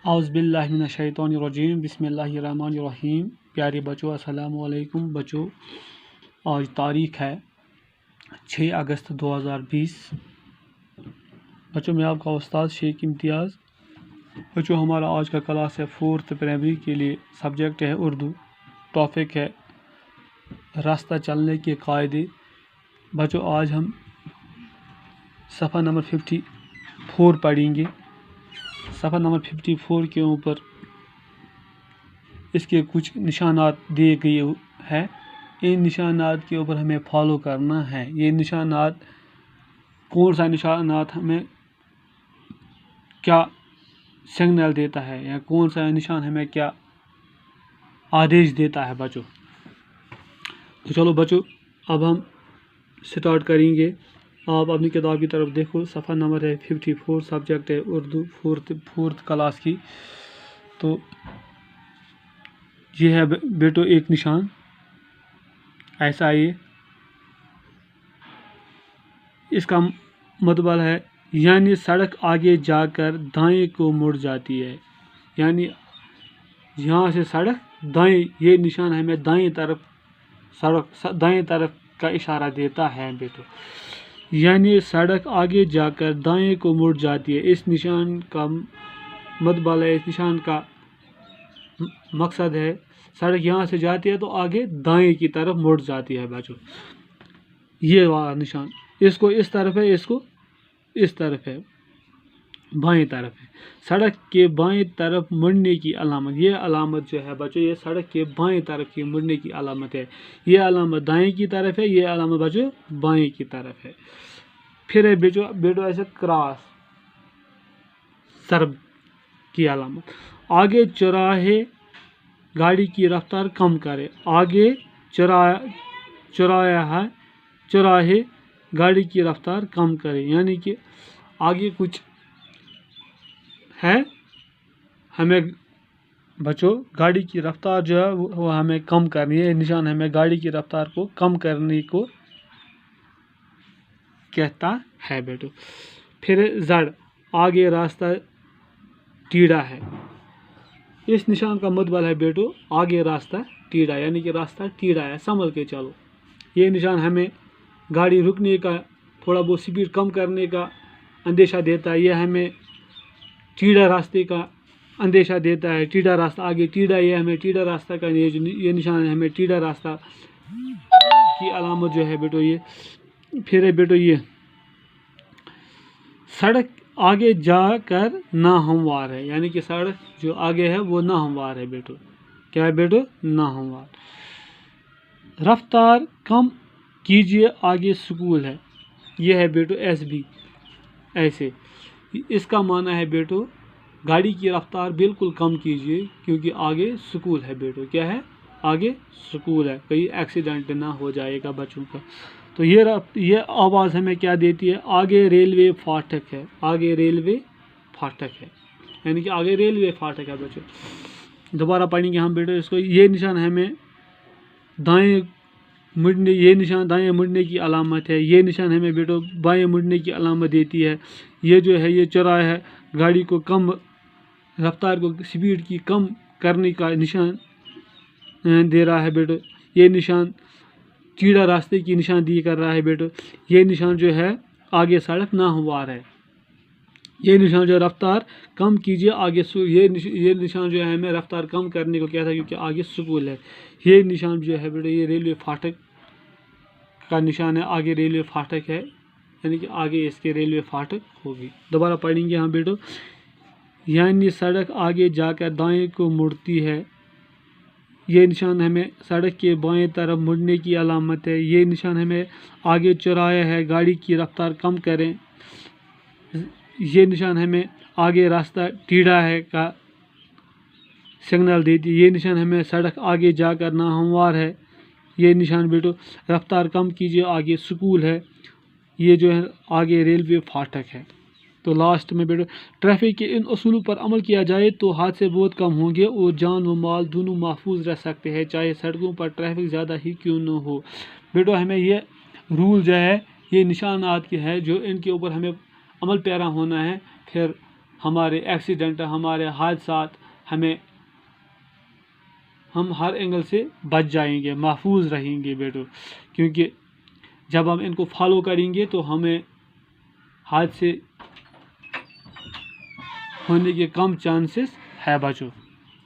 اعوذ باللہ من الشیطان الرجیم بسم اللہ الرحمن الرحیم۔ پیارے بچوں السلام علیکم بچوں، آج تاریخ ہے 6 اگست 2020۔ بچوں میں آپ کا استاد شیخ امتیاز۔ بچوں ہمارا آج کا کلاس ہے 4th پرائمری کے لیے، سبجیکٹ ہے اردو، ٹاپک ہے راستہ چلنے کے قاعدے۔ بچوں آج ہم صفحہ نمبر 54 پڑھیں گے۔ صفحہ نمبر 54 کے اوپر اس کے کچھ نشانات دیے گئے ہیں، ان نشانات کے اوپر ہمیں فالو کرنا ہے۔ یہ نشانات کون سا نشانات ہمیں کیا سگنل دیتا ہے، یا کون سا نشان ہمیں کیا آدیش دیتا ہے بچوں۔ تو چلو بچوں اب ہم سٹارٹ کریں گے۔ آپ اپنی کتاب کی طرف دیکھو، صفحہ نمبر ہے 54، سبجیکٹ ہے اردو، فورتھ کلاس کی۔ تو یہ ہے بیٹو ایک نشان، ایسا یہ اس کا مطلب ہے، یعنی سڑک آگے جا کر دائیں کو مڑ جاتی ہے، یعنی یہاں سے سڑک دائیں، یہ نشان ہمیں دائیں طرف دائیں طرف کا اشارہ دیتا ہے بیٹو، یعنی سڑک آگے جا کر دائیں کو مڑ جاتی ہے۔ اس نشان کا مطلب ہے، اس نشان کا مقصد ہے سڑک یہاں سے جاتی ہے تو آگے دائیں کی طرف مڑ جاتی ہے بچوں۔ یہ والا نشان اس کو اس طرف ہے، اس کو اس طرف ہے، بائیں طرف ہے۔ سڑک کے بائیں طرف مڑنے کی علامت، یہ علامت جو ہے بچوں، یہ سڑک کے بائیں طرف کی مڑنے کی علامت ہے۔ یہ علامت دائیں کی طرف ہے، یہ علامت بچوں بائیں کی طرف ہے۔ پھر ہے بیٹو ایسے کراس سرب کی علامت، آگے چوراہے گاڑی کی رفتار کم کرے، آگے چوراہے گاڑی کی رفتار کم کرے، یعنی کہ آگے کچھ ہے، ہمیں بچوں گاڑی کی رفتار جو ہے وہ ہمیں کم کرنی ہے۔ نشان ہمیں گاڑی کی رفتار کو کم کرنے کو کہتا ہے بیٹو۔ پھر زڑ، آگے راستہ ٹیڑھا ہے۔ اس نشان کا مطلب ہے بیٹو آگے راستہ ٹیڑھا، یعنی کہ راستہ ٹیڑھا ہے، سنبھل کے چلو۔ یہ نشان ہمیں گاڑی رکنے کا، تھوڑا بہت سپیڈ کم کرنے کا اندیشہ دیتا ہے۔ یہ ہمیں ٹیڑھا راستے کا اندیشہ دیتا ہے، ٹیڑھا راستہ آگے ٹیڑھا، یہ ہمیں ٹیڑھا راستہ کا یہ نشان ہے، ہمیں ٹیڑھا راستہ کی علامت جو ہے بیٹو یہ۔ پھر ہے بیٹو یہ سڑک آگے جا کر ناہموار ہے، یعنی کہ سڑک جو آگے ہے وہ ناہموار ہے بیٹو۔ کیا ہے بیٹو؟ ناہموار۔ رفتار کم کیجیے، آگے سکول ہے، یہ ہے بیٹو ایس بی، ایسے اس کا معنی ہے بیٹو گاڑی کی رفتار بالکل کم کیجیے کیونکہ آگے سکول ہے بیٹو۔ کیا ہے؟ آگے سکول ہے، کہیں ایکسیڈنٹ نہ ہو جائے گا بچوں کا۔ تو یہ آواز ہمیں کیا دیتی ہے؟ آگے ریلوے فاٹک ہے، آگے ریلوے فاٹک ہے، یعنی کہ آگے ریلوے فاٹک ہے بچوں۔ دوبارہ پڑھیں گے ہم بیٹو اس کو۔ یہ نشان ہمیں دائیں مڑنے، یہ نشان دائیں مڑنے کی علامت ہے، یہ نشان ہمیں بیٹو بائیں مڑنے کی علامت دیتی ہے۔ یہ جو ہے یہ چوراہا ہے، گاڑی کو کم رفتار کو، سپیڈ کی کم کرنے کا نشان دے رہا ہے بیٹو۔ یہ نشان ٹیڑھا راستے کی نشاندہی کر رہا ہے بیٹو۔ یہ نشان جو ہے آگے سڑک ناہموار ہے۔ یہ نشان جو رفتار کم کیجیے، آگے یہ نشان جو ہے ہمیں رفتار کم کرنے کو کہتا ہے کیونکہ آگے سکول ہے۔ یہ نشان جو ہے بیٹو یہ ریلوے فاٹک کا نشان ہے، آگے ریلوے فاٹک ہے، یعنی کہ آگے اس کے ریلوے فاٹک ہوگی۔ دوبارہ پڑھیں گے ہم بیٹو، یعنی سڑک آگے جا کر دائیں کو مڑتی ہے، یہ نشان ہمیں سڑک کے بائیں طرف مڑنے کی علامت ہے۔ یہ نشان ہمیں آگے چوراہا ہے، گاڑی کی رفتار کم کریں، یہ نشان ہمیں آگے راستہ ٹیڑھا ہے کا سگنل دیتی ہے۔ یہ نشان ہمیں سڑک آگے جا کر ناہموار ہے، یہ نشان بیٹو رفتار کم کیجیے، آگے سکول ہے، یہ جو ہے آگے ریلوے فاٹک ہے۔ تو لاسٹ میں بیٹو ٹریفک کے ان اصولوں پر عمل کیا جائے تو حادثے بہت کم ہوں گے اور جان و مال دونوں محفوظ رہ سکتے ہیں، چاہے سڑکوں پر ٹریفک زیادہ ہی کیوں نہ ہو۔ بیٹو ہمیں یہ رول جو ہے، یہ نشانات کے ہے جو ان کے اوپر ہمیں عمل پیرا ہونا ہے، پھر ہمارے ایکسیڈنٹ، ہمارے حادثات، ہم ہر اینگل سے بچ جائیں گے، محفوظ رہیں گے بیٹو، کیونکہ جب ہم ان کو فالو کریں گے تو ہمیں حادثے ہونے کے کم چانسز ہے بچو۔